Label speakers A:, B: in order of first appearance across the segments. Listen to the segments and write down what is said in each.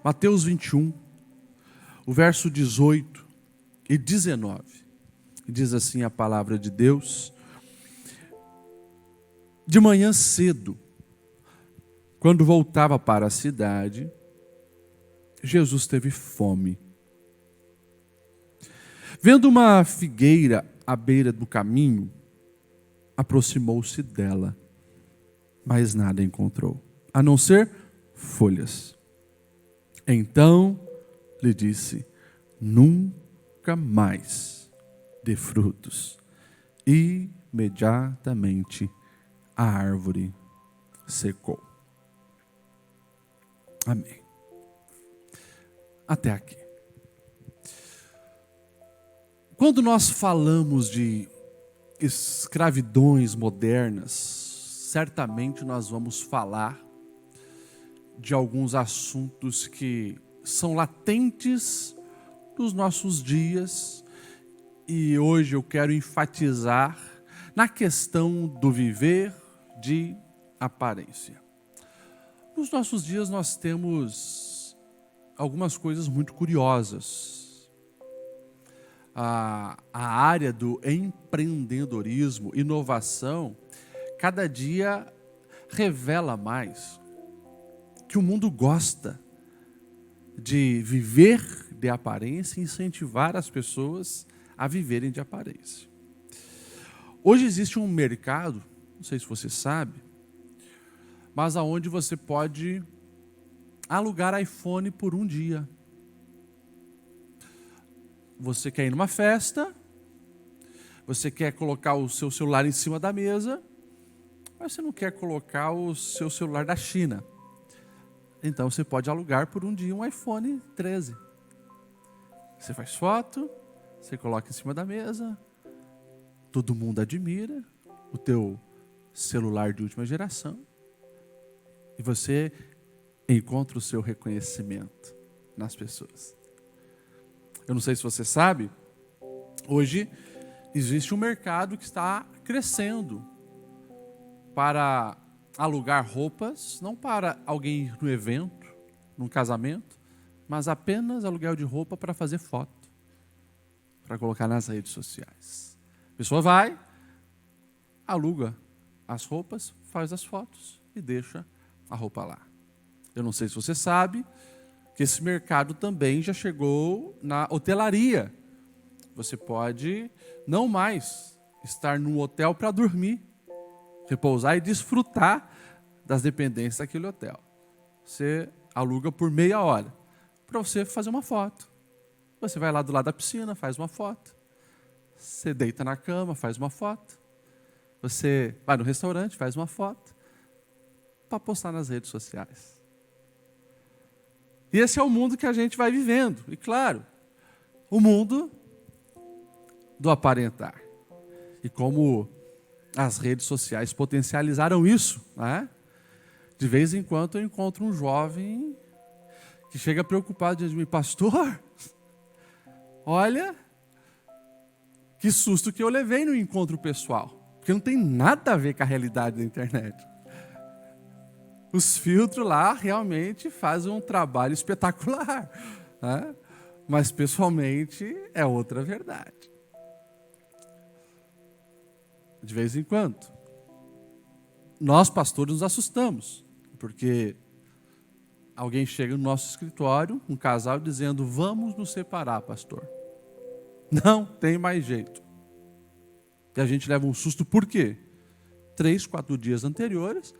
A: Mateus 21, o verso 18 e 19. Diz assim a palavra de Deus: de manhã cedo, quando voltava para a cidade, Jesus teve fome. Vendo uma figueira à beira do caminho, aproximou-se dela, mas nada encontrou, a não ser folhas. Então lhe disse: nunca mais dê frutos. Imediatamente a árvore secou. Amém. Até aqui. Quando nós falamos de escravidões modernas, certamente nós vamos falar de alguns assuntos que são latentes nos nossos dias, e hoje eu quero enfatizar na questão do viver de aparência. Nos nossos dias nós temos algumas coisas muito curiosas. A área do empreendedorismo, inovação, cada dia revela mais que o mundo gosta de viver de aparência e incentivar as pessoas a viverem de aparência. Hoje existe um mercado, não sei se você sabe, mas aonde você pode alugar iPhone por um dia. Você quer ir numa festa, você quer colocar o seu celular em cima da mesa, mas você não quer colocar o seu celular da China. Então você pode alugar por um dia um iPhone 13. Você faz foto, você coloca em cima da mesa, todo mundo admira o teu celular de última geração e você encontra o seu reconhecimento nas pessoas. Eu não sei se você sabe, hoje existe um mercado que está crescendo para alugar roupas, não para alguém ir no evento, num casamento, mas apenas aluguel de roupa para fazer foto, para colocar nas redes sociais. A pessoa vai, aluga as roupas, faz as fotos e deixa a roupa lá. Eu não sei se você sabe que esse mercado também já chegou na hotelaria. Você pode não mais estar num hotel para dormir, repousar e desfrutar das dependências daquele hotel. Você aluga por meia hora para você fazer uma foto. Você vai lá do lado da piscina, faz uma foto. Você deita na cama, faz uma foto. Você vai no restaurante, faz uma foto para postar nas redes sociais. E esse é o mundo que a gente vai vivendo. E claro, o mundo do aparentar. E como as redes sociais potencializaram isso, né? De vez em quando eu encontro um jovem que chega preocupado diante de mim: pastor, olha que susto que eu levei no encontro pessoal. Porque não tem nada a ver com a realidade da internet. Os filtros lá realmente fazem um trabalho espetacular, né? Mas pessoalmente é outra verdade. De vez em quando, nós pastores nos assustamos, porque alguém chega no nosso escritório, um casal, dizendo: vamos nos separar, pastor. Não tem mais jeito. E a gente leva um susto, por quê? 3, 4 dias anteriores,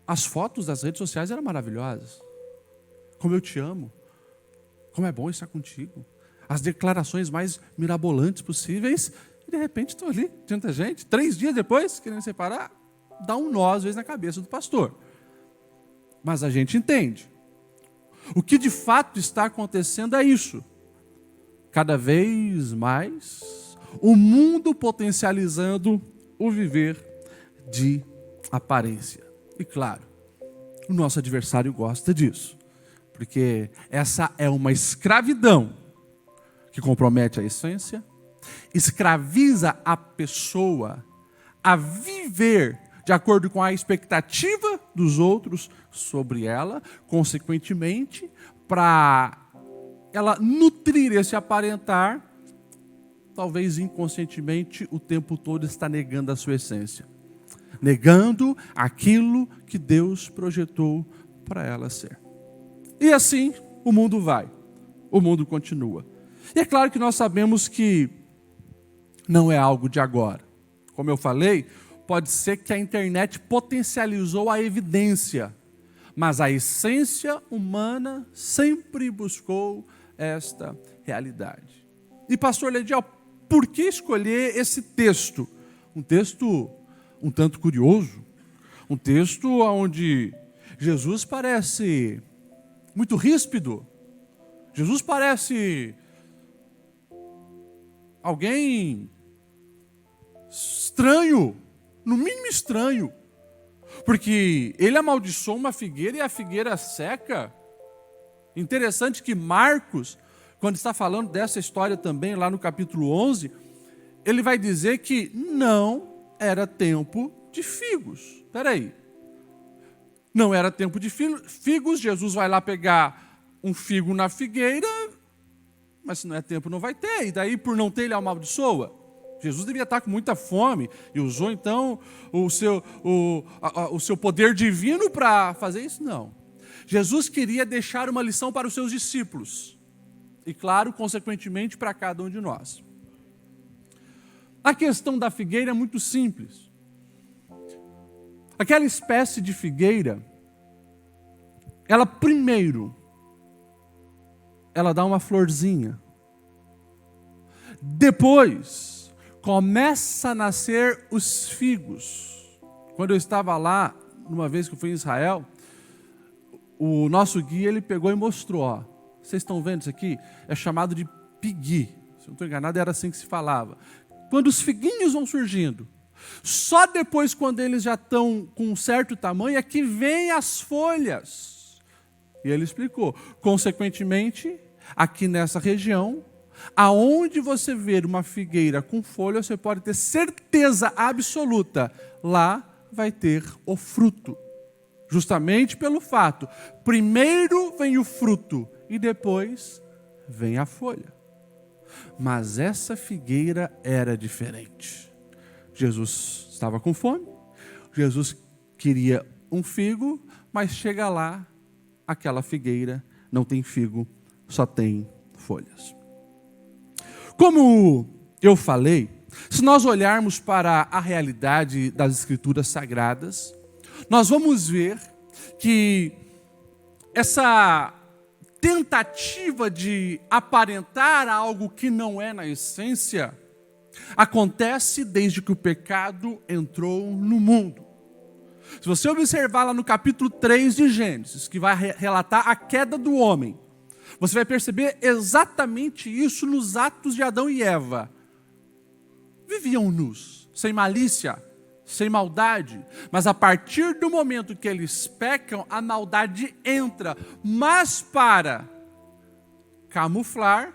A: as fotos das redes sociais eram maravilhosas. Como eu te amo. Como é bom estar contigo. As declarações mais mirabolantes possíveis. E de repente estou ali, diante da gente. 3 dias depois, querendo separar, dá um nó às vezes na cabeça do pastor. Mas a gente entende. O que de fato está acontecendo é isso. Cada vez mais, o mundo potencializando o viver de aparência. E claro, o nosso adversário gosta disso, porque essa é uma escravidão que compromete a essência, escraviza a pessoa a viver de acordo com a expectativa dos outros sobre ela, consequentemente, para ela nutrir esse aparentar, talvez inconscientemente o tempo todo está negando a sua essência, negando aquilo que Deus projetou para ela ser. E assim o mundo vai, o mundo continua. E é claro que nós sabemos que não é algo de agora. Como eu falei, pode ser que a internet potencializou a evidência, mas a essência humana sempre buscou esta realidade. E pastor Lediel, por que escolher esse texto? Um texto um tanto curioso, um texto onde Jesus parece muito ríspido, Jesus parece alguém estranho, no mínimo estranho, porque ele amaldiçoou uma figueira e a figueira seca. Interessante que Marcos, quando está falando dessa história também, lá no capítulo 11, ele vai dizer que não era tempo de figos. Espera aí. Não era tempo de figos, Jesus vai lá pegar um figo na figueira, mas se não é tempo não vai ter, e daí por não ter ele amaldiçoa. Jesus devia estar com muita fome e usou então o seu poder divino para fazer isso? Não. Jesus queria deixar uma lição para os seus discípulos e, claro, consequentemente, para cada um de nós. A questão da figueira é muito simples. Aquela espécie de figueira, ela primeiro, ela dá uma florzinha. Depois, começa a nascer os figos. Quando eu estava lá, uma vez que eu fui em Israel, o nosso guia, ele pegou e mostrou, ó, vocês estão vendo isso aqui? É chamado de pigui. Se eu não estou enganado, era assim que se falava. Quando os figuinhos vão surgindo, só depois, quando eles já estão com um certo tamanho, é que vêm as folhas. E ele explicou. Consequentemente, aqui nessa região, aonde você ver uma figueira com folha, você pode ter certeza absoluta, lá vai ter o fruto. Justamente pelo fato, primeiro vem o fruto e depois vem a folha. Mas essa figueira era diferente. Jesus estava com fome, Jesus queria um figo, mas chega lá, aquela figueira não tem figo, só tem folhas. Como eu falei, se nós olharmos para a realidade das Escrituras Sagradas, nós vamos ver que essa tentativa de aparentar algo que não é na essência acontece desde que o pecado entrou no mundo. Se você observar lá no capítulo 3 de Gênesis, que vai relatar a queda do homem, você vai perceber exatamente isso nos atos de Adão e Eva. Viviam nus, sem malícia, sem maldade, mas a partir do momento que eles pecam, a maldade entra. Mas para camuflar,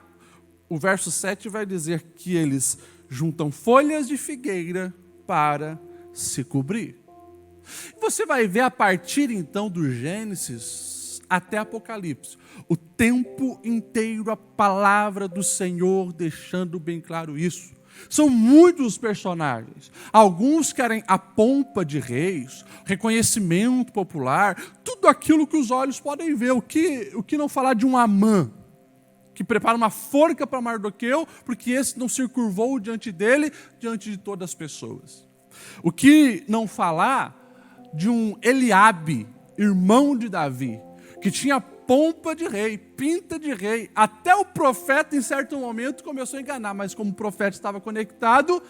A: o verso 7 vai dizer que eles juntam folhas de figueira para se cobrir. Você vai ver a partir então do Gênesis até Apocalipse, o tempo inteiro a palavra do Senhor deixando bem claro isso. São muitos personagens. Alguns querem a pompa de reis, reconhecimento popular, tudo aquilo que os olhos podem ver. O que não falar de um Amã, que prepara uma forca para Mardoqueu, porque esse não se curvou diante dele, diante de todas as pessoas. O que não falar de um Eliabe, irmão de Davi, que tinha pompa de rei, pinta de rei. Até o profeta, em certo momento, começou a enganar, mas como o profeta estava conectado,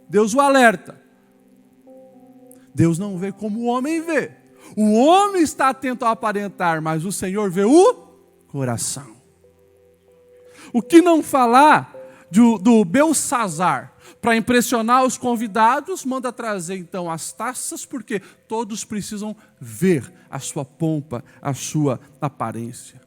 A: Deus o alerta. Deus não vê como o homem vê. O homem está atento a aparentar, mas o Senhor vê o coração. O que não falar do Belsazar, para impressionar os convidados, manda trazer então as taças, porque todos precisam ver a sua pompa, a sua aparência.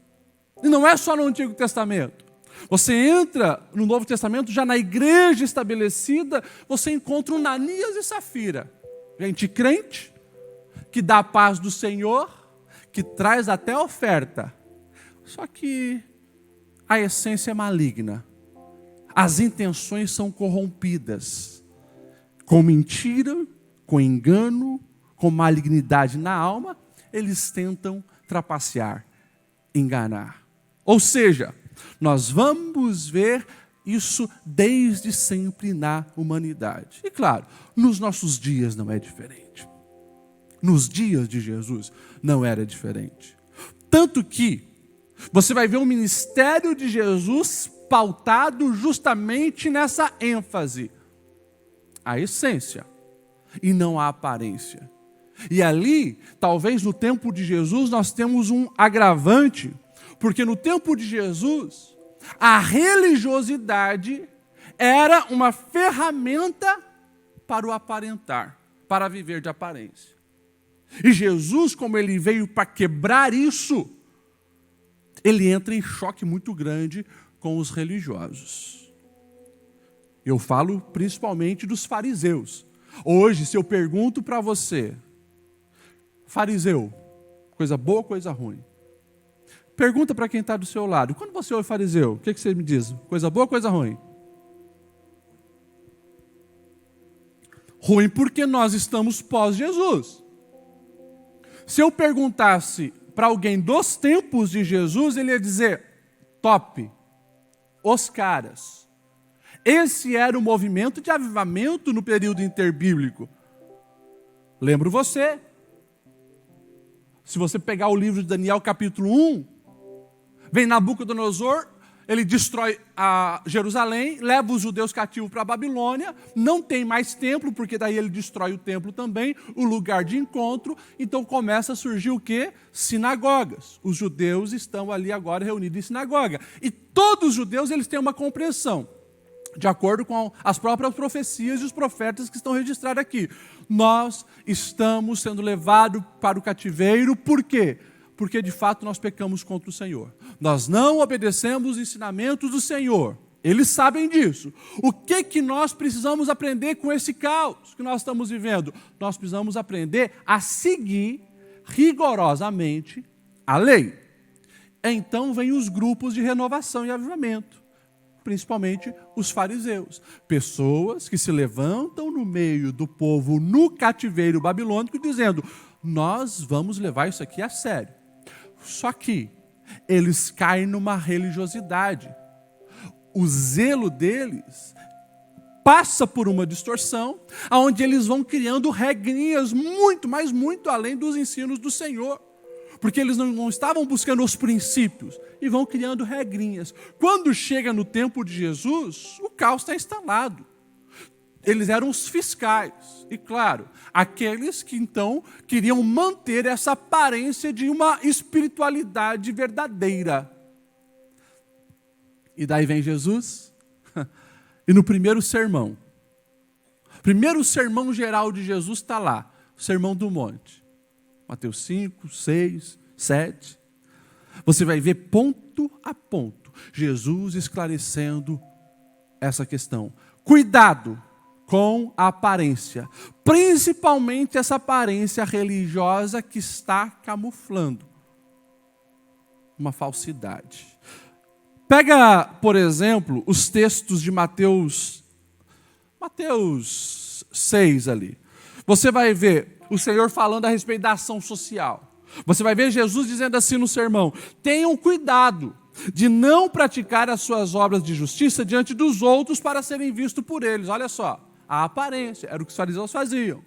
A: E não é só no Antigo Testamento. Você entra no Novo Testamento, já na igreja estabelecida, você encontra um Ananias e Safira. gente crente, que dá a paz do Senhor, que traz até oferta. Só que a essência é maligna. As intenções são corrompidas. Com mentira, com engano, com malignidade na alma, eles tentam trapacear, enganar. Ou seja, nós vamos ver isso desde sempre na humanidade. E claro, nos nossos dias não é diferente. Nos dias de Jesus não era diferente. Tanto que você vai ver o ministério de Jesus pautado justamente nessa ênfase. A essência e não a aparência. E ali, talvez no tempo de Jesus, nós temos um agravante, porque no tempo de Jesus, a religiosidade era uma ferramenta para o aparentar, para viver de aparência. E Jesus, como ele veio para quebrar isso, ele entra em choque muito grande com os religiosos. Eu falo principalmente dos fariseus. Hoje, se eu pergunto para você, fariseu, coisa boa ou coisa ruim? Pergunta para quem está do seu lado. Quando você ouve fariseu, o que você me diz? Coisa boa ou coisa ruim? Ruim porque nós estamos pós-Jesus. Se eu perguntasse para alguém dos tempos de Jesus, ele ia dizer, top, os caras. Esse era o movimento de avivamento no período interbíblico. Lembro você. Se você pegar o livro de Daniel, capítulo 1, vem Nabucodonosor, ele destrói a Jerusalém, leva os judeus cativos para a Babilônia, não tem mais templo, porque daí ele destrói o templo também, o lugar de encontro, então começa a surgir o quê? Sinagogas. Os judeus estão ali agora reunidos em sinagoga. E todos os judeus eles têm uma compreensão, de acordo com as próprias profecias e os profetas que estão registrados aqui. Nós estamos sendo levados para o cativeiro, por quê? Porque de fato nós pecamos contra o Senhor. Nós não obedecemos os ensinamentos do Senhor. Eles sabem disso. O que nós precisamos aprender com esse caos que nós estamos vivendo? Nós precisamos aprender a seguir rigorosamente a lei. Então vem os grupos de renovação e avivamento. Principalmente os fariseus. Pessoas que se levantam no meio do povo no cativeiro babilônico dizendo, nós vamos levar isso aqui a sério. Só que eles caem numa religiosidade. O zelo deles passa por uma distorção, onde eles vão criando regrinhas muito, mas muito além dos ensinos do Senhor. Porque eles não estavam buscando os princípios e vão criando regrinhas. Quando chega no tempo de Jesus, o caos está instalado. Eles eram os fiscais. E claro, aqueles que então queriam manter essa aparência de uma espiritualidade verdadeira. E daí vem Jesus. E no primeiro sermão geral de Jesus está lá, o Sermão do Monte. Mateus 5, 6, 7. Você vai ver ponto a ponto Jesus esclarecendo essa questão. Cuidado com a aparência, principalmente essa aparência religiosa que está camuflando uma falsidade. Pega, por exemplo, os textos de Mateus 6 ali. Você vai ver o Senhor falando a respeito da ação social. Você vai ver Jesus dizendo assim no sermão, tenham cuidado de não praticar as suas obras de justiça diante dos outros para serem vistos por eles. Olha só, a aparência, era o que os fariseus faziam.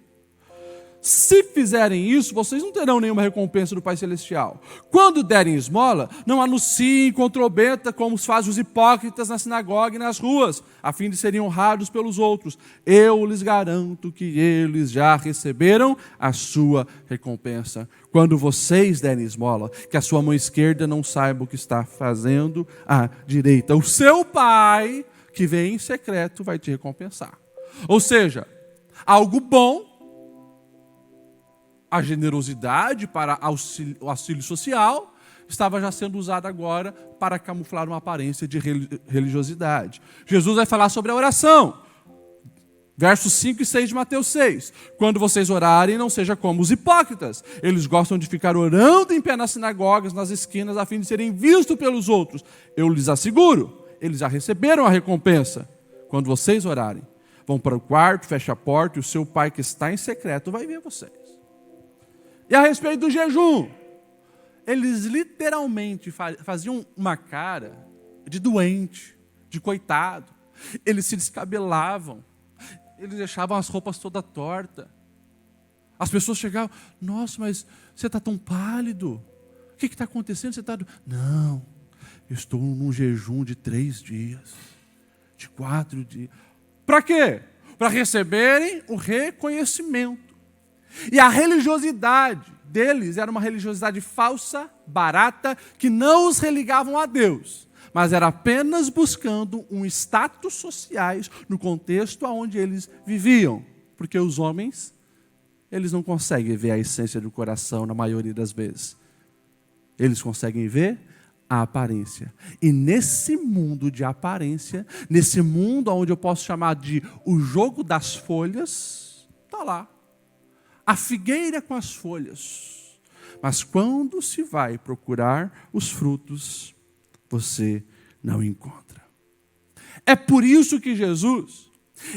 A: Se fizerem isso, vocês não terão nenhuma recompensa do Pai Celestial. Quando derem esmola, não anunciem com trombeta como os fazem os hipócritas na sinagoga e nas ruas, a fim de serem honrados pelos outros. Eu lhes garanto que eles já receberam a sua recompensa. Quando vocês derem esmola, que a sua mão esquerda não saiba o que está fazendo a direita. O seu Pai, que vem em secreto, vai te recompensar. Ou seja, algo bom, a generosidade para o auxílio social estava já sendo usada agora para camuflar uma aparência de religiosidade. Jesus vai falar sobre a oração. Versos 5 e 6 de Mateus 6. Quando vocês orarem, não seja como os hipócritas. Eles gostam de ficar orando em pé nas sinagogas, nas esquinas, a fim de serem vistos pelos outros. Eu lhes asseguro, eles já receberam a recompensa. Quando vocês orarem, vão para o quarto, fecha a porta, e o seu pai que está em secreto vai ver vocês. E a respeito do jejum, eles literalmente faziam uma cara de doente, de coitado. Eles se descabelavam. Eles deixavam as roupas toda torta. As pessoas chegavam, nossa, mas você está tão pálido. O que está acontecendo? Você está... Não, eu estou num jejum de 3 dias, de 4 dias. Para quê? Para receberem o reconhecimento. E a religiosidade deles era uma religiosidade falsa, barata, que não os religavam a Deus, mas era apenas buscando um status sociais no contexto onde eles viviam. Porque os homens, eles não conseguem ver a essência do coração na maioria das vezes. Eles conseguem ver a aparência. E nesse mundo de aparência, nesse mundo onde eu posso chamar de o jogo das folhas, está lá. A figueira com as folhas. Mas quando se vai procurar os frutos, você não encontra. É por isso que Jesus,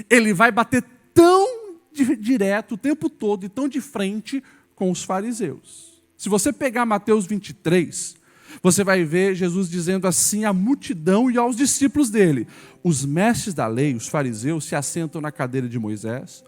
A: ele vai bater tão direto o tempo todo e tão de frente com os fariseus. Se você pegar Mateus 23, você vai ver Jesus dizendo assim à multidão e aos discípulos dele: os mestres da lei, os fariseus, se assentam na cadeira de Moisés,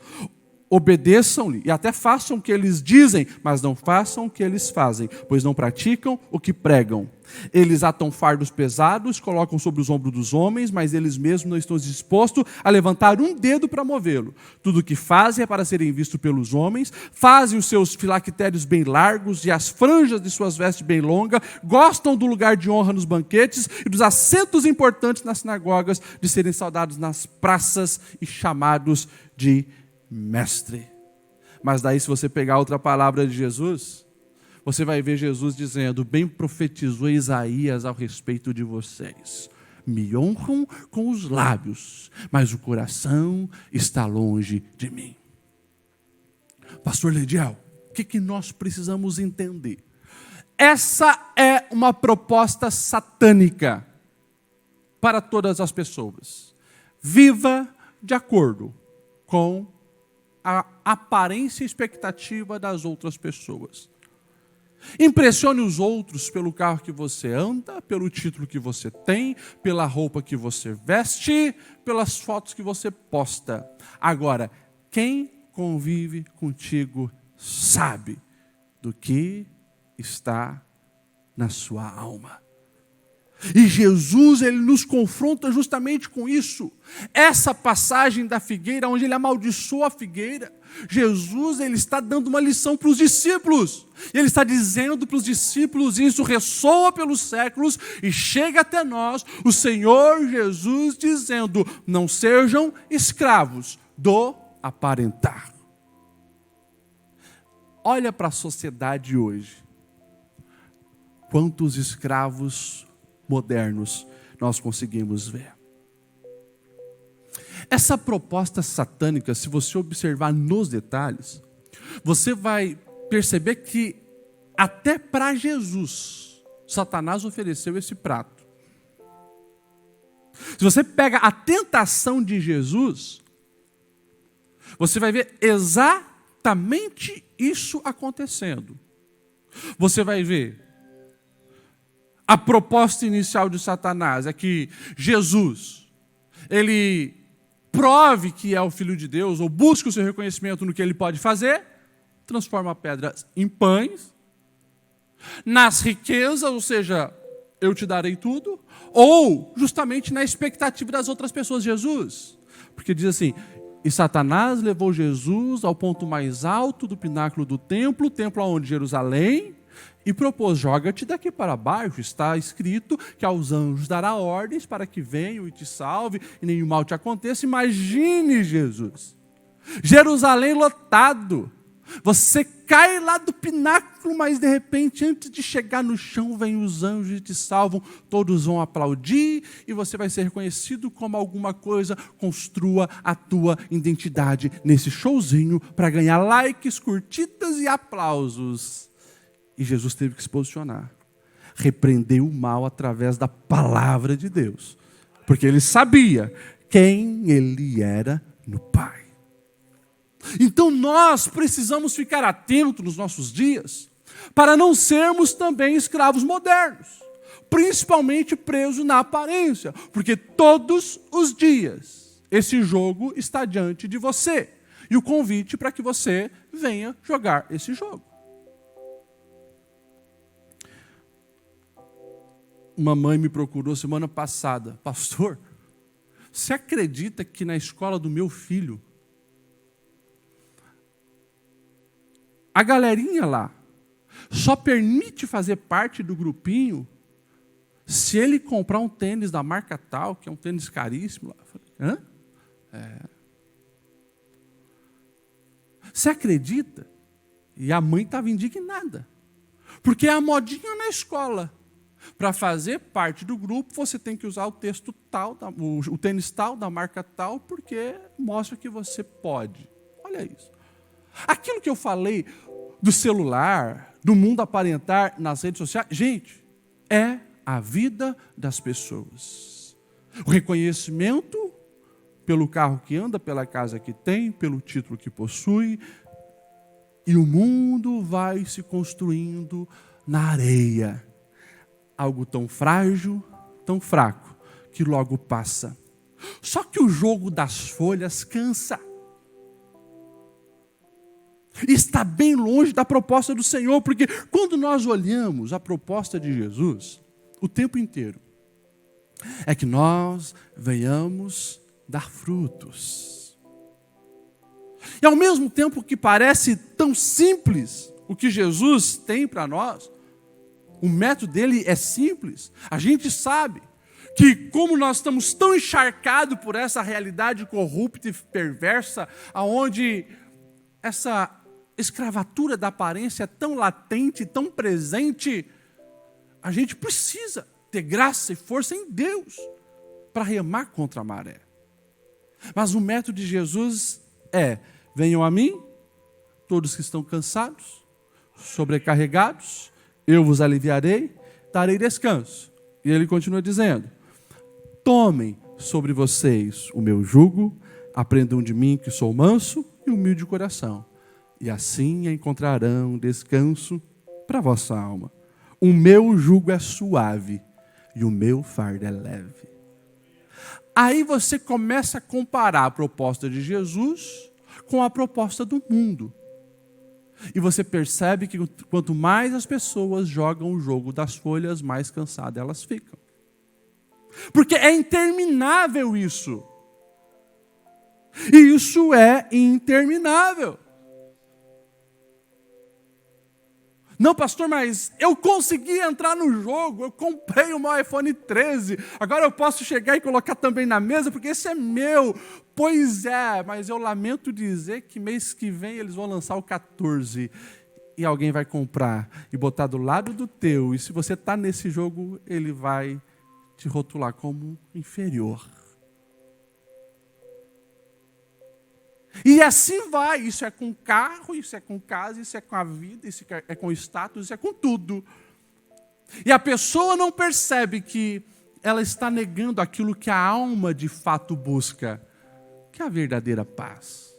A: obedeçam-lhe e até façam o que eles dizem, mas não façam o que eles fazem, pois não praticam o que pregam. Eles atam fardos pesados, colocam sobre os ombros dos homens, mas eles mesmos não estão dispostos a levantar um dedo para movê-lo. Tudo o que fazem é para serem vistos pelos homens, fazem os seus filactérios bem largos e as franjas de suas vestes bem longas, gostam do lugar de honra nos banquetes e dos assentos importantes nas sinagogas, de serem saudados nas praças e chamados de mestre. Mas daí, se você pegar outra palavra de Jesus, você vai ver Jesus dizendo: bem profetizou Isaías ao respeito de vocês. Me honram com os lábios, mas o coração está longe de mim. Pastor Lediel, o que nós precisamos entender? Essa é uma proposta satânica para todas as pessoas. Viva de acordo com a aparência e expectativa das outras pessoas. Impressione os outros pelo carro que você anda, pelo título que você tem, pela roupa que você veste, pelas fotos que você posta. Agora, quem convive contigo sabe do que está na sua alma. E Jesus, ele nos confronta justamente com isso. Essa passagem da figueira, onde ele amaldiçoa a figueira, Jesus, ele está dando uma lição para os discípulos. Ele está dizendo para os discípulos, e isso ressoa pelos séculos e chega até nós, o Senhor Jesus dizendo: não sejam escravos do aparentar. Olha para a sociedade hoje. Quantos escravos modernos nós conseguimos ver. Essa proposta satânica, se você observar nos detalhes, você vai perceber que até para Jesus, Satanás ofereceu esse prato. Se você pega a tentação de Jesus, você vai ver exatamente isso acontecendo. Você vai ver a proposta inicial de Satanás é que Jesus, ele prove que é o Filho de Deus, ou busque o seu reconhecimento no que ele pode fazer, transforma pedras em pães, nas riquezas, ou seja, eu te darei tudo, ou justamente na expectativa das outras pessoas, Jesus. Porque diz assim: e Satanás levou Jesus ao ponto mais alto do pináculo do templo, aonde? Jerusalém, e propôs: joga-te daqui para baixo, está escrito que aos anjos dará ordens para que venham e te salve, e nenhum mal te aconteça. Imagine Jesus, Jerusalém lotado, Você cai lá do pináculo, mas de repente, antes de chegar no chão, vem os anjos e te salvam. Todos vão aplaudir e você vai ser reconhecido como alguma coisa. Construa a tua identidade nesse showzinho para ganhar likes, curtidas e aplausos. E Jesus teve que se posicionar. Repreendeu o mal através da palavra de Deus. Porque ele sabia quem ele era no Pai. Então nós precisamos ficar atentos nos nossos dias para não sermos também escravos modernos, principalmente presos na aparência, porque todos os dias esse jogo está diante de você e o convite para que você venha jogar esse jogo. Uma mãe me procurou semana passada: pastor, você acredita que na escola do meu filho a galerinha lá só permite fazer parte do grupinho se ele comprar um tênis da marca tal, que é um tênis caríssimo? Eu falei, hã? Você acredita? E a mãe estava indignada. Porque é a modinha na escola. Para fazer parte do grupo, você tem que usar o texto tal, o tênis tal, da marca tal, porque mostra que você pode. Olha isso. Aquilo que eu falei do celular, do mundo aparentar nas redes sociais, gente, é a vida das pessoas. O reconhecimento pelo carro que anda, pela casa que tem, pelo título que possui, e o mundo vai se construindo na areia. Algo tão frágil, tão fraco, que logo passa. Só que o jogo das folhas cansa. Está bem longe da proposta do Senhor, porque quando nós olhamos a proposta de Jesus, o tempo inteiro, é que nós venhamos dar frutos. E ao mesmo tempo que parece tão simples o que Jesus tem para nós, o método dele é simples. A gente sabe que como nós estamos tão encharcados por essa realidade corrupta e perversa, aonde essa escravatura da aparência é tão latente, tão presente, a gente precisa ter graça e força em Deus para remar contra a maré. Mas o método de Jesus é: venham a mim, todos que estão cansados, sobrecarregados, eu vos aliviarei, darei descanso. E ele continua dizendo: tomem sobre vocês o meu jugo, aprendam de mim que sou manso e humilde de coração, e assim encontrarão descanso para a vossa alma. O meu jugo é suave e o meu fardo é leve. Aí você começa a comparar a proposta de Jesus com a proposta do mundo. E você percebe que quanto mais as pessoas jogam o jogo das folhas, mais cansadas elas ficam. Porque é interminável isso. E isso é interminável. Não, pastor, mas eu consegui entrar no jogo, eu comprei o meu iPhone 13, agora eu posso chegar e colocar também na mesa, porque esse é meu. Pois é, mas eu lamento dizer que mês que vem eles vão lançar o 14, e alguém vai comprar e botar do lado do teu, e se você está nesse jogo, ele vai te rotular como inferior. E assim vai, isso é com carro, isso é com casa, isso é com a vida, isso é com status, isso é com tudo. E a pessoa não percebe que ela está negando aquilo que a alma de fato busca, que é a verdadeira paz.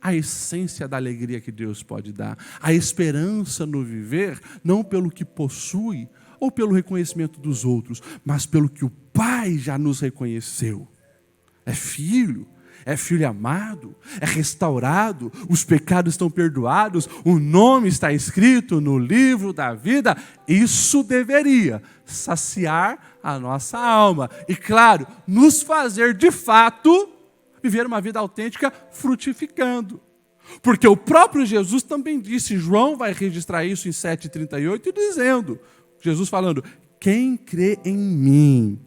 A: A essência da alegria que Deus pode dar, a esperança no viver, não pelo que possui ou pelo reconhecimento dos outros, mas pelo que o Pai já nos reconheceu. É filho amado, é restaurado, os pecados estão perdoados, o nome está escrito no livro da vida. Isso deveria saciar a nossa alma e, claro, nos fazer de fato viver uma vida autêntica frutificando. Porque o próprio Jesus também disse, João vai registrar isso em 7,38, dizendo, Jesus falando: quem crê em mim,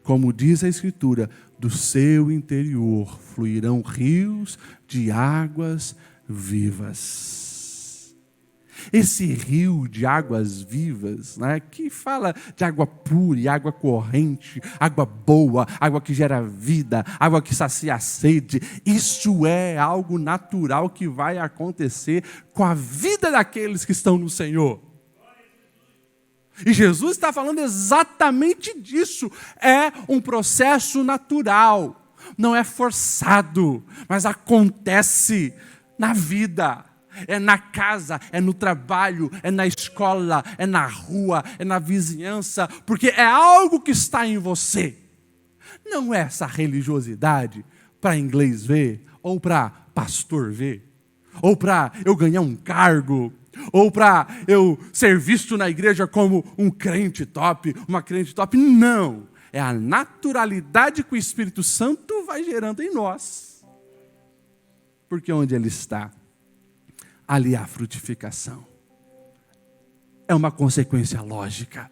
A: como diz a Escritura, do seu interior fluirão rios de águas vivas. Esse rio de águas vivas, né, que fala de água pura e água corrente, água boa, água que gera vida, água que sacia a sede, isso é algo natural que vai acontecer com a vida daqueles que estão no Senhor. E Jesus está falando exatamente disso. É um processo natural, não é forçado, mas acontece na vida. É na casa, é no trabalho, é na escola, é na rua, é na vizinhança, porque é algo que está em você. Não é essa religiosidade para inglês ver, ou para pastor ver, ou para eu ganhar um cargo, ou para eu ser visto na igreja como um crente top, uma crente top. Não, é a naturalidade que o Espírito Santo vai gerando em nós. Porque onde Ele está, ali há frutificação. É uma consequência lógica.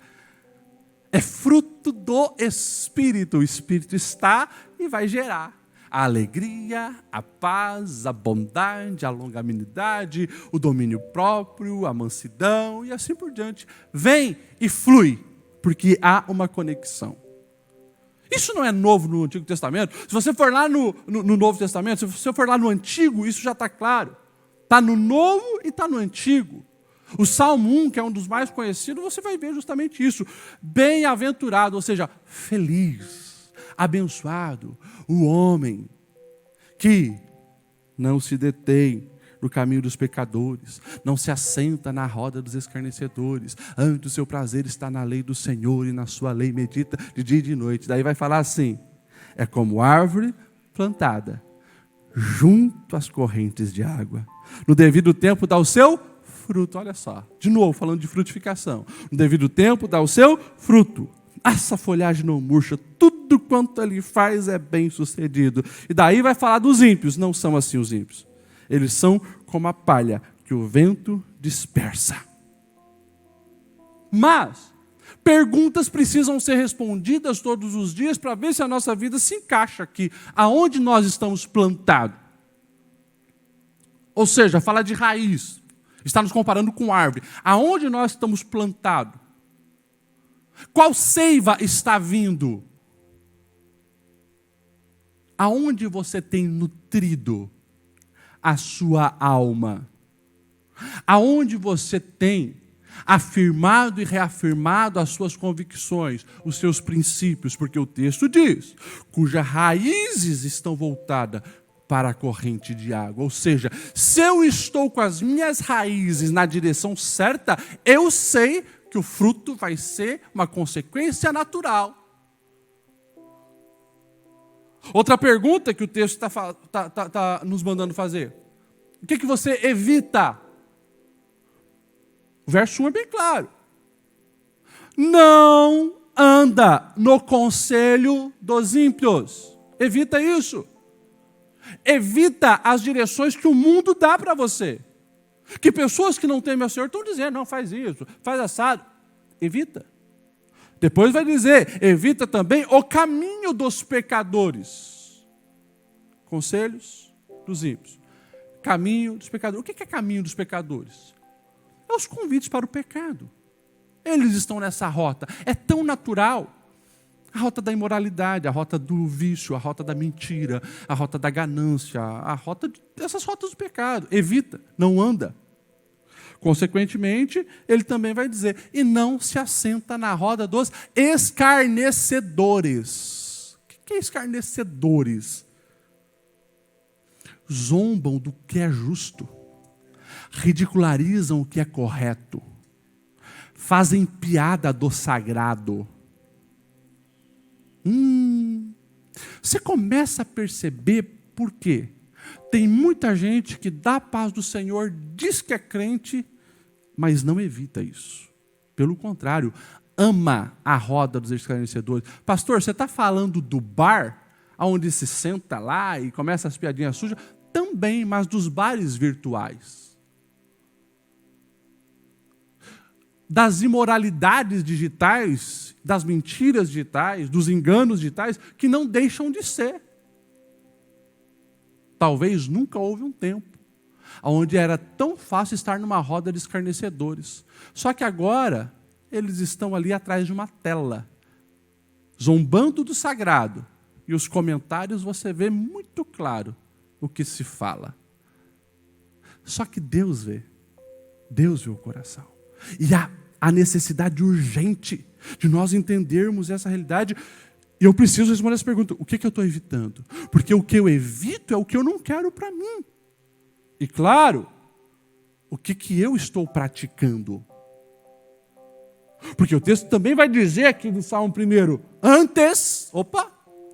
A: É fruto do Espírito. O Espírito está e vai gerar a alegria, a paz, a bondade, a longanimidade, o domínio próprio, a mansidão e assim por diante. Vem e flui, porque há uma conexão. Isso não é novo no Antigo Testamento. Se você for lá no Novo Testamento, se você for lá no Antigo, isso já está claro. Está no Novo e está no Antigo. O Salmo 1, que é um dos mais conhecidos, você vai ver justamente isso. Bem-aventurado, ou seja, feliz, abençoado, o homem que não se detém no caminho dos pecadores, não se assenta na roda dos escarnecedores, antes o seu prazer está na lei do Senhor e na sua lei medita de dia e de noite. Daí vai falar assim, é como árvore plantada junto às correntes de água. No devido tempo dá o seu fruto. Olha só, de novo falando de frutificação. No devido tempo dá o seu fruto. Essa folhagem não murcha, tudo quanto ele faz é bem sucedido. E daí vai falar dos ímpios. Não são assim os ímpios. Eles são como a palha que o vento dispersa. Mas perguntas precisam ser respondidas todos os dias para ver se a nossa vida se encaixa aqui, aonde nós estamos plantados. Ou seja, falar de raiz, está nos comparando com árvore. Aonde nós estamos plantados? Qual seiva está vindo? Aonde você tem nutrido a sua alma? Aonde você tem afirmado e reafirmado as suas convicções, os seus princípios? Porque o texto diz, cujas raízes estão voltadas para a corrente de água. Ou seja, se eu estou com as minhas raízes na direção certa, eu sei que o fruto vai ser uma consequência natural. Outra pergunta que o texto está nos mandando fazer. O que você evita? O verso 1 é bem claro. Não anda no conselho dos ímpios. Evita isso. Evita as direções que o mundo dá para você. Que pessoas que não temem ao Senhor estão dizendo, não, faz isso, faz assado. Evita. Depois vai dizer, evita também o caminho dos pecadores. Conselhos dos ímpios. Caminho dos pecadores. O que é caminho dos pecadores? É os convites para o pecado. Eles estão nessa rota. É tão natural. A rota da imoralidade, a rota do vício, a rota da mentira, a rota da ganância, essas rotas do pecado. Evita, não anda. Consequentemente, ele também vai dizer, e não se assenta na roda dos escarnecedores. O que é escarnecedores? Zombam do que é justo, ridicularizam o que é correto, fazem piada do sagrado. Você começa a perceber por quê? Tem muita gente que dá a paz do Senhor, diz que é crente, mas não evita isso. Pelo contrário, ama a roda dos escarnecedores. Pastor, você está falando do bar, onde se senta lá e começa as piadinhas sujas? Também, mas dos bares virtuais. Das imoralidades digitais, das mentiras digitais, dos enganos digitais, que não deixam de ser. Talvez nunca houve um tempo onde era tão fácil estar numa roda de escarnecedores. Só que agora eles estão ali atrás de uma tela, zombando do sagrado. E os comentários você vê muito claro o que se fala. Só que Deus vê o coração. E a necessidade urgente de nós entendermos essa realidade. E eu preciso responder essa pergunta: o que eu estou evitando? Porque o que eu evito é o que eu não quero para mim. E claro, o que eu estou praticando? Porque o texto também vai dizer aqui no Salmo 1, antes,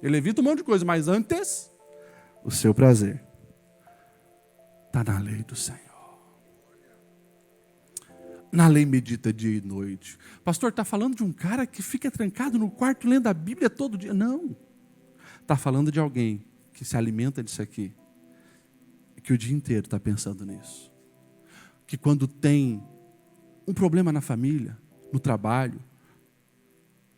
A: ele evita um monte de coisa, mas antes, o seu prazer está na lei do Senhor. Na lei medita dia e noite. Pastor, está falando de um cara que fica trancado no quarto lendo a Bíblia todo dia? Não. Está falando de alguém que se alimenta disso aqui, que o dia inteiro está pensando nisso. Que quando tem um problema na família, no trabalho,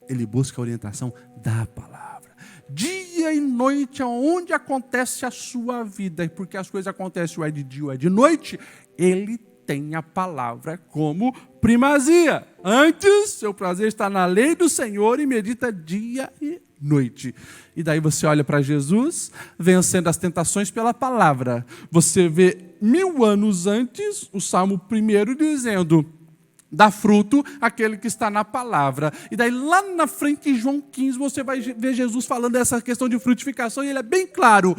A: ele busca a orientação da palavra. Dia e noite, aonde acontece a sua vida, porque as coisas acontecem ou é de dia ou é de noite, ele tem a palavra como primazia. Antes, seu prazer está na lei do Senhor e medita dia e noite. E daí você olha para Jesus, vencendo as tentações pela palavra. Você vê 1000 anos antes, o Salmo 1 dizendo: dá fruto aquele que está na palavra. E daí lá na frente, em João 15, você vai ver Jesus falando dessa questão de frutificação, e ele é bem claro: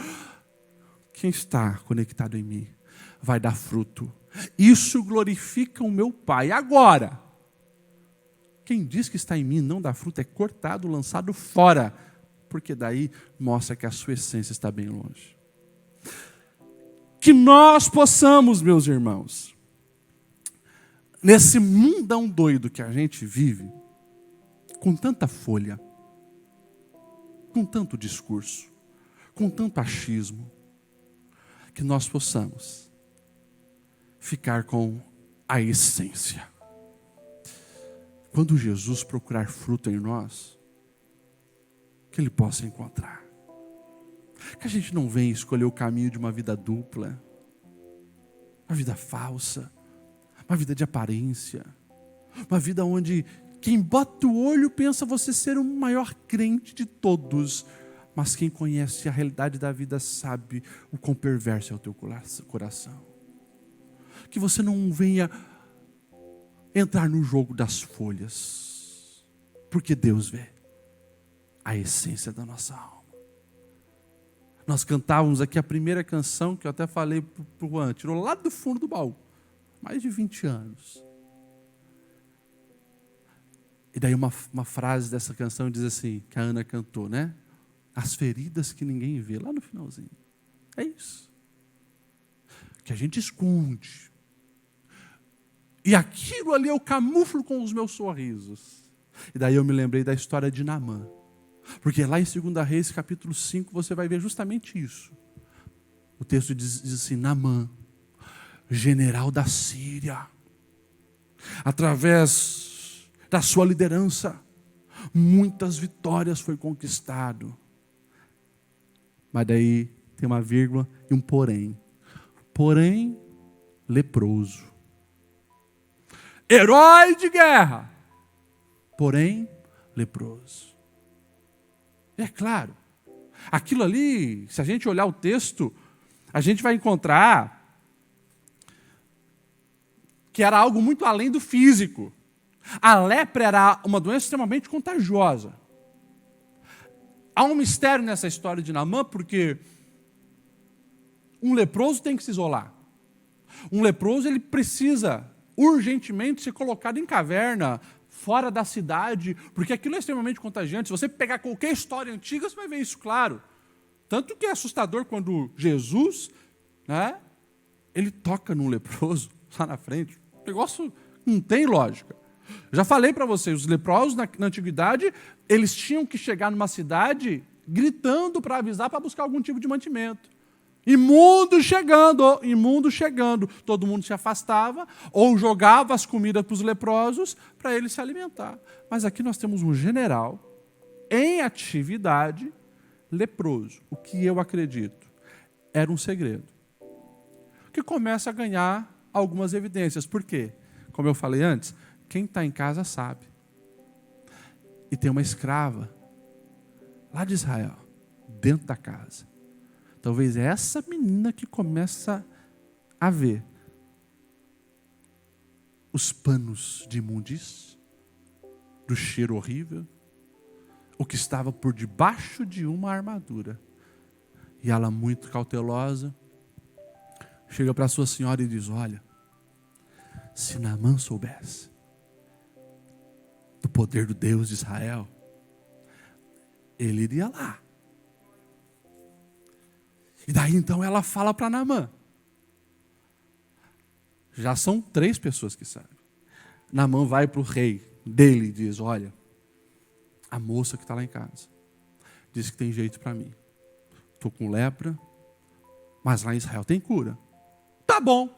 A: quem está conectado em mim vai dar fruto. Isso glorifica o meu Pai. Agora, quem diz que está em mim não dá fruto é cortado, lançado fora, porque daí mostra que a sua essência está bem longe. Que nós possamos, meus irmãos, nesse mundão doido que a gente vive, com tanta folha, com tanto discurso, com tanto achismo, que nós possamos ficar com a essência. Quando Jesus procurar fruto em nós, que Ele possa encontrar. Que a gente não venha escolher o caminho de uma vida dupla, uma vida falsa, uma vida de aparência, uma vida onde quem bota o olho pensa você ser o maior crente de todos, mas quem conhece a realidade da vida sabe o quão perverso é o teu coração. Que você não venha entrar no jogo das folhas, porque Deus vê a essência da nossa alma. Nós cantávamos aqui a primeira canção, que eu até falei para o Juan, tirou lá do fundo do baú, mais de 20 anos. E daí uma frase dessa canção diz assim, que a Ana cantou, né? As feridas que ninguém vê, lá no finalzinho. É isso. Que a gente esconde. E aquilo ali eu camuflo com os meus sorrisos. E daí eu me lembrei da história de Naamã. Porque lá em 2 Reis, capítulo 5, você vai ver justamente isso. O texto diz assim, Naamã, general da Síria, através da sua liderança, muitas vitórias foi conquistado. Mas daí tem uma vírgula e um porém. Porém, leproso. Herói de guerra, porém leproso. É claro, aquilo ali, se a gente olhar o texto, a gente vai encontrar que era algo muito além do físico. A lepra era uma doença extremamente contagiosa. Há um mistério nessa história de Naamã, porque um leproso tem que se isolar. Um leproso, ele precisa urgentemente ser colocado em caverna, fora da cidade, porque aquilo é extremamente contagiante. Se você pegar qualquer história antiga, você vai ver isso claro. Tanto que é assustador quando Jesus, né, ele toca num leproso, lá na frente. O negócio não tem lógica. Já falei para vocês, os leprosos na antiguidade, eles tinham que chegar numa cidade gritando para avisar, para buscar algum tipo de mantimento. Imundo chegando, todo mundo se afastava ou jogava as comidas para os leprosos para eles se alimentar. Mas aqui nós temos um general em atividade leproso. O que eu acredito era um segredo. que começa a ganhar algumas evidências. Por quê? Como eu falei antes, quem está em casa sabe. E tem uma escrava lá de Israel, dentro da casa. Talvez é essa menina que começa a ver os panos de imundícia, do cheiro horrível, o que estava por debaixo de uma armadura. E ela, muito cautelosa, chega para sua senhora e diz: olha, se Naamã soubesse do poder do Deus de Israel, ele iria lá. E daí então ela fala para Naamã. Já são 3 pessoas que sabem. Naamã vai para o rei dele e diz: olha, a moça que está lá em casa disse que tem jeito para mim. Estou com lepra, mas lá em Israel tem cura. Tá bom.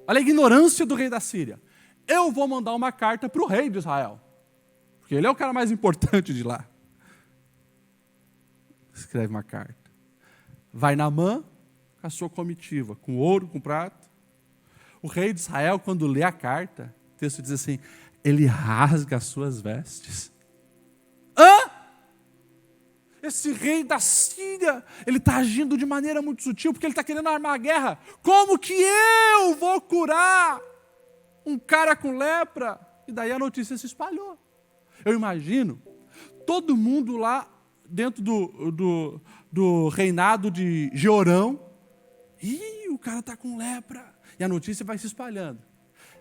A: Olha a ignorância do rei da Síria. Eu vou mandar uma carta para o rei de Israel, porque ele é o cara mais importante de lá. Escreve uma carta. Vai Naamã com a sua comitiva, com ouro, com prata. O rei de Israel, quando lê a carta, o texto diz assim: ele rasga as suas vestes. Hã? Esse rei da Síria, ele está agindo de maneira muito sutil, porque ele está querendo armar a guerra. Como que eu vou curar um cara com lepra? E daí a notícia se espalhou. Eu imagino todo mundo lá dentro do reinado de Jeorão. Ih, o cara está com lepra. E a notícia vai se espalhando.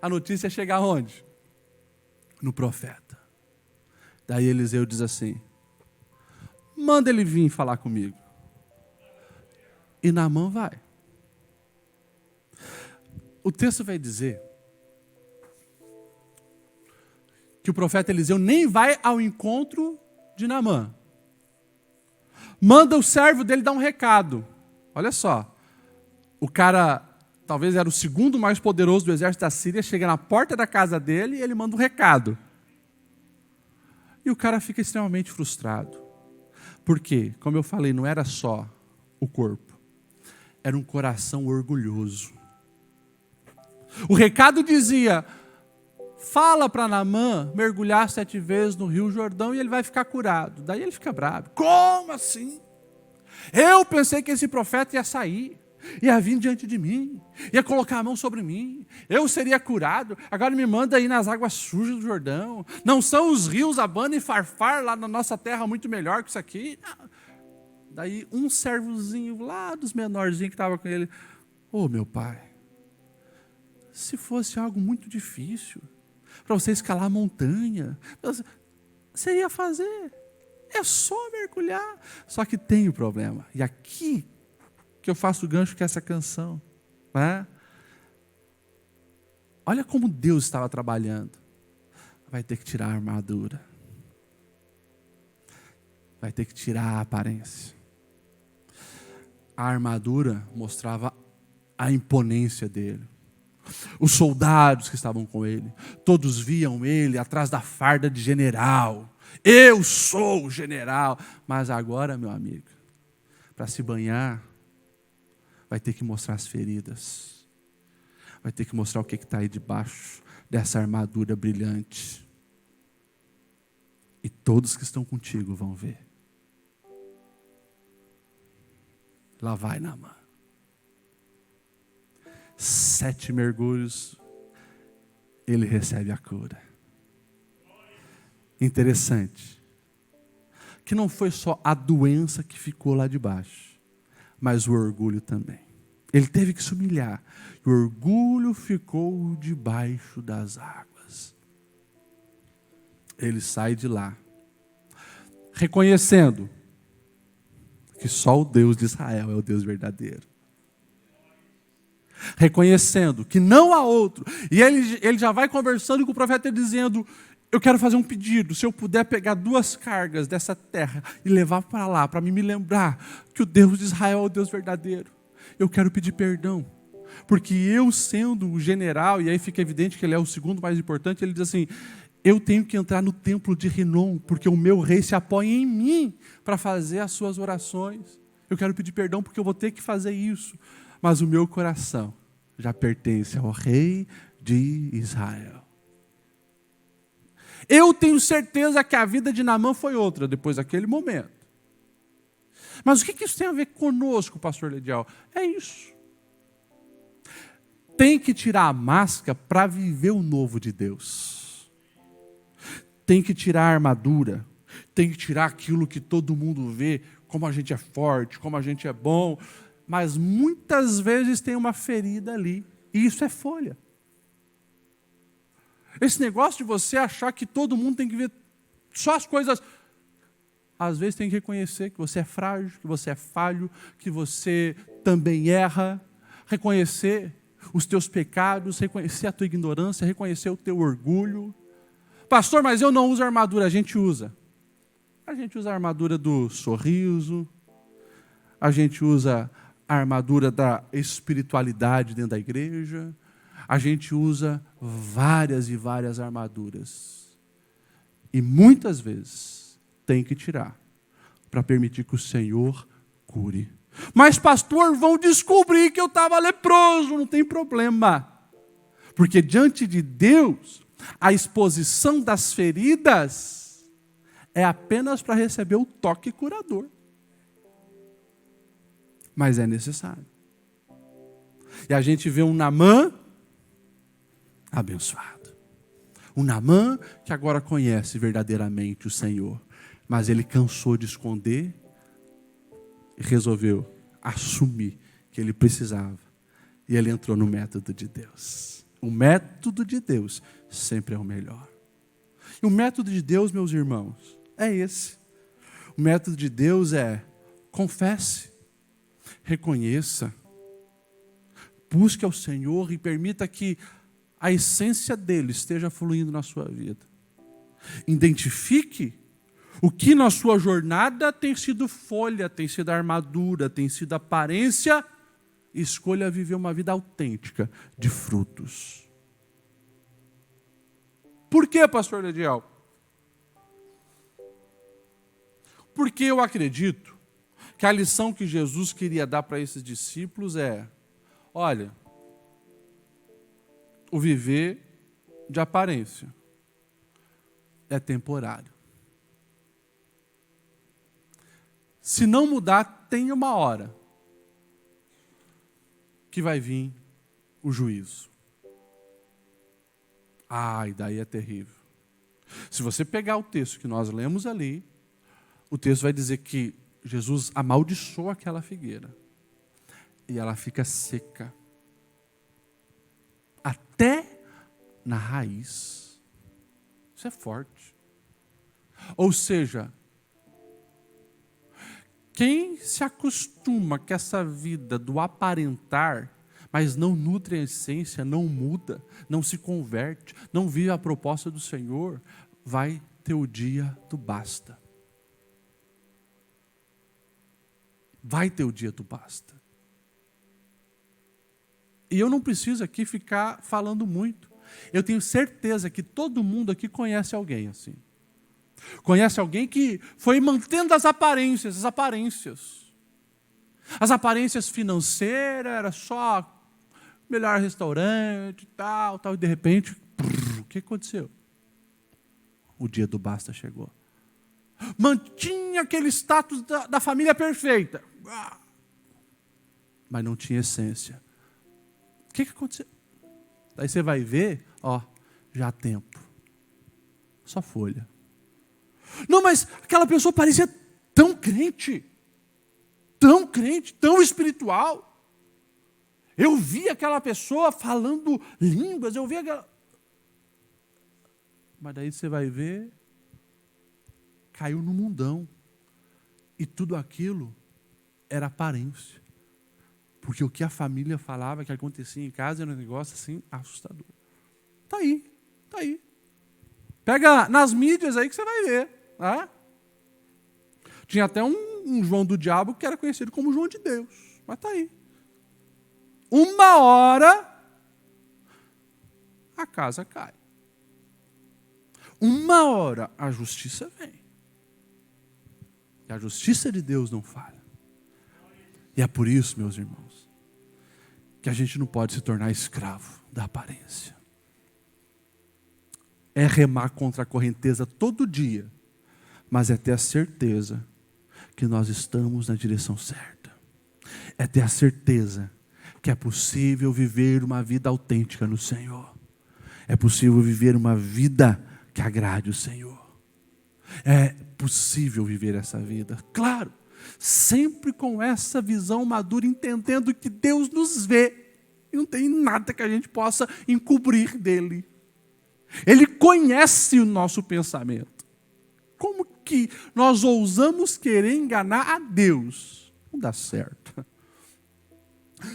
A: A notícia chega aonde? No profeta. Daí Eliseu diz assim: manda ele vir falar comigo. E Naamã vai. O texto vai dizer que o profeta Eliseu nem vai ao encontro de Naamã. Manda o servo dele dar um recado. Olha só. O cara, talvez era o segundo mais poderoso do exército da Síria, chega na porta da casa dele e ele manda um recado. E o cara fica extremamente frustrado. Porque, como eu falei, não era só o corpo. Era um coração orgulhoso. O recado dizia: fala para Naamã mergulhar 7 vezes no Rio Jordão e ele vai ficar curado. Daí ele fica bravo. Como assim? Eu pensei que esse profeta ia sair, ia vir diante de mim, ia colocar a mão sobre mim, eu seria curado. Agora me manda ir nas águas sujas do Jordão. Não são os rios Abana e Farfar lá na nossa terra muito melhor que isso aqui? Não. Daí um servozinho lá dos menorzinhos que estava com ele: ô meu pai, se fosse algo muito difícil, para você escalar a montanha, você ia fazer. É só mergulhar. Só que tem o problema. E aqui que eu faço o gancho com essa canção. Né? Olha como Deus estava trabalhando. Vai ter que tirar a armadura. Vai ter que tirar a aparência. A armadura mostrava a imponência dele. Os soldados que estavam com ele, todos viam ele atrás da farda de general. Eu sou o general. Mas agora, meu amigo, para se banhar, vai ter que mostrar as feridas. Vai ter que mostrar o que está aí debaixo dessa armadura brilhante. E todos que estão contigo vão ver. Lá vai Naamã. 7 mergulhos, ele recebe a cura. Interessante, que não foi só a doença que ficou lá debaixo, mas o orgulho também. Ele teve que se humilhar, e o orgulho ficou debaixo das águas. Ele sai de lá, reconhecendo que só o Deus de Israel é o Deus verdadeiro. Reconhecendo que não há outro. E ele já vai conversando com o profeta dizendo: eu quero fazer um pedido, se eu puder pegar 2 cargas dessa terra e levar para lá, para me lembrar que o Deus de Israel é o Deus verdadeiro. Eu quero pedir perdão, porque eu sendo o general, e aí fica evidente que ele é o segundo mais importante, ele diz assim: eu tenho que entrar no templo de Rinom, porque o meu rei se apoia em mim para fazer as suas orações. Eu quero pedir perdão porque eu vou ter que fazer isso. mas o meu coração já pertence ao rei de Israel. Eu tenho certeza que a vida de Naamã foi outra depois daquele momento. Mas o que isso tem a ver conosco, pastor Ledial? É isso. Tem que tirar a máscara para viver o novo de Deus. Tem que tirar a armadura. Tem que tirar aquilo que todo mundo vê, como a gente é forte, como a gente é bom. Mas muitas vezes tem uma ferida ali. E isso é folha. Esse negócio de você achar que todo mundo tem que ver só as coisas. Às vezes tem que reconhecer que você é frágil, que você é falho, que você também erra. Reconhecer os teus pecados, reconhecer a tua ignorância, reconhecer o teu orgulho. Pastor, mas eu não uso armadura. A gente usa. A gente usa a armadura do sorriso. A gente usa a armadura da espiritualidade dentro da igreja. A gente usa várias e várias armaduras. E muitas vezes tem que tirar para permitir que o Senhor cure. Mas pastor, vão descobrir que eu estava leproso. Não tem problema. Porque diante de Deus, a exposição das feridas é apenas para receber o toque curador. Mas é necessário. E a gente vê um Naamã abençoado. Um Naamã que agora conhece verdadeiramente o Senhor. Mas ele cansou de esconder e resolveu assumir que ele precisava. E ele entrou no método de Deus. O método de Deus sempre é o melhor. E o método de Deus, meus irmãos, é esse. O método de Deus é confesse, reconheça, busque ao Senhor e permita que a essência dele esteja fluindo na sua vida. Identifique o que na sua jornada tem sido folha, tem sido armadura, tem sido aparência. Escolha viver uma vida autêntica de frutos. Por quê, pastor Ledial? Porque eu acredito que a lição que Jesus queria dar para esses discípulos é: olha, o viver de aparência é temporário. Se não mudar, tem uma hora que vai vir o juízo. E daí é terrível. Se você pegar o texto que nós lemos ali, o texto vai dizer que Jesus amaldiçoou aquela figueira. E ela fica seca. Até na raiz. Isso é forte. Ou seja, quem se acostuma com essa vida do aparentar, mas não nutre a essência, não muda, não se converte, não vive a proposta do Senhor, vai ter o dia do basta. Vai ter o dia do basta. E eu não preciso aqui ficar falando muito. Eu tenho certeza que todo mundo aqui conhece alguém assim. Conhece alguém que foi mantendo as aparências. As aparências financeiras, era só melhor restaurante, tal, e de repente, o que aconteceu? O dia do basta chegou. Mantinha aquele status da família perfeita, mas não tinha essência. O que aconteceu? Daí você vai ver, já há tempo. Só folha. Não, mas aquela pessoa parecia tão crente, tão espiritual. Eu vi aquela pessoa falando línguas, eu vi aquela... Mas daí você vai ver, caiu no mundão. E tudo aquilo era aparência. Porque o que a família falava que acontecia em casa era um negócio assim assustador. Está aí. Pega nas mídias aí que você vai ver. Tá? Tinha até um João do diabo que era conhecido como João de Deus. Mas está aí. Uma hora, a casa cai. Uma hora, a justiça vem. E a justiça de Deus não falha. E é por isso, meus irmãos, que a gente não pode se tornar escravo da aparência. É remar contra a correnteza todo dia, mas é ter a certeza que nós estamos na direção certa. É ter a certeza que é possível viver uma vida autêntica no Senhor. É possível viver uma vida que agrade o Senhor. É possível viver essa vida, claro, sempre com essa visão madura, entendendo que Deus nos vê e não tem nada que a gente possa encobrir dele. Ele conhece o nosso pensamento. Como que nós ousamos querer enganar a Deus? Não dá certo.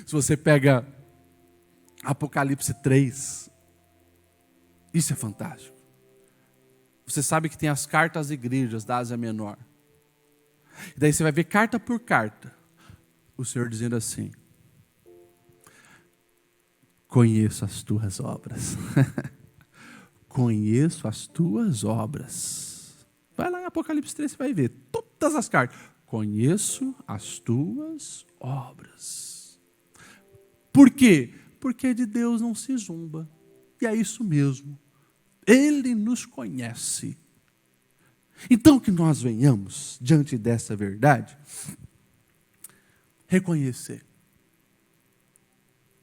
A: Se você pega Apocalipse 3, isso é fantástico. Você sabe que tem as cartas às igrejas da Ásia Menor. E daí você vai ver carta por carta o Senhor dizendo assim: conheço as tuas obras. Conheço as tuas obras. Vai lá em Apocalipse 3, você vai ver todas as cartas. Conheço as tuas obras. Por quê? Porque de Deus não se zomba. E é isso mesmo. Ele nos conhece. Então que nós venhamos, diante dessa verdade, reconhecer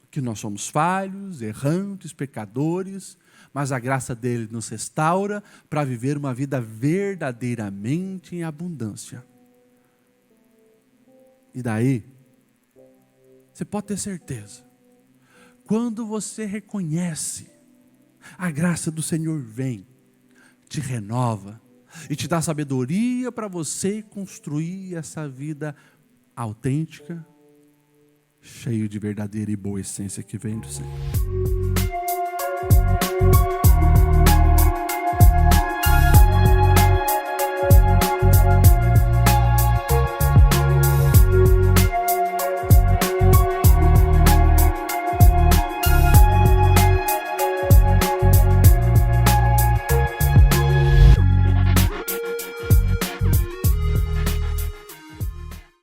A: que nós somos falhos, errantes, pecadores, mas a graça dele nos restaura para viver uma vida verdadeiramente em abundância. E daí, você pode ter certeza, quando você reconhece, a graça do Senhor vem, te renova e te dá sabedoria para você construir essa vida autêntica, cheio de verdadeira e boa essência que vem do Senhor.